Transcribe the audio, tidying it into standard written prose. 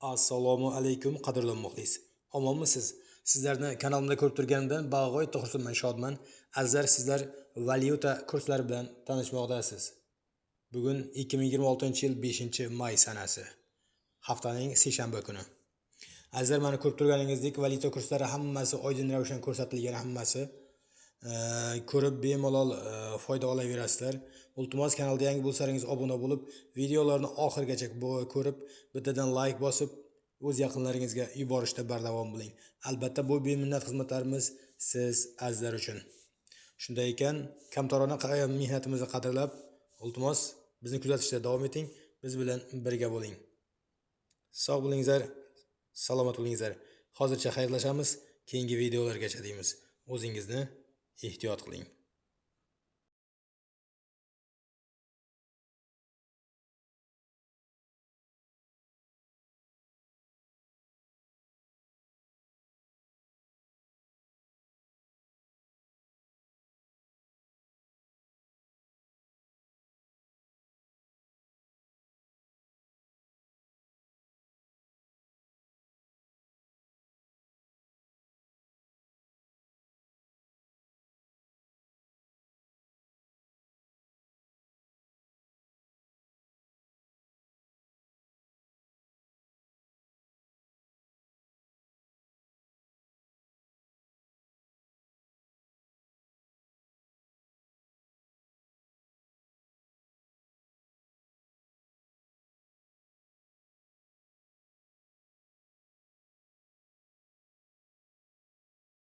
Assalomu alaykum qadrli muxlis. Omonmisiz? Sizlarni kanalimda ko'rib turganimdan bag'oyat xursandman, shodman. Azizlar, sizlar valyuta kurslari bilan tanishmoqdasiz. Bugun 2026-yil 5-may sanasi. Haftaning seshanba kuni. Azizlar, mana ko'rib turganingizdek valyuta kurslari hammasi oydin ravishdan ko'rsatilgan, hammasi. Ko'rib bemalol foyda olaverasizlar. Iltimos, kanalga yangi bo'lsangiz obuna bo'lib, videolarni oxirigacha ko'rib, bittadan like bosib, o'z yaqinlaringizga yuborishda bardavom bo'ling. Albatta bu beminnat xizmatlarimiz siz azizlar uchun. Shunday ekan, kamtarona mehnatimizni qadrlab, iltimos bizni kuzatishda davom eting, biz bilan birga bo'ling. Sog' bo'lingizlar, salomat bo'lingizlar. Hozircha xayrlashamiz, keyingi videolargacha deymiz. O'zingizni ehtiyot qiling.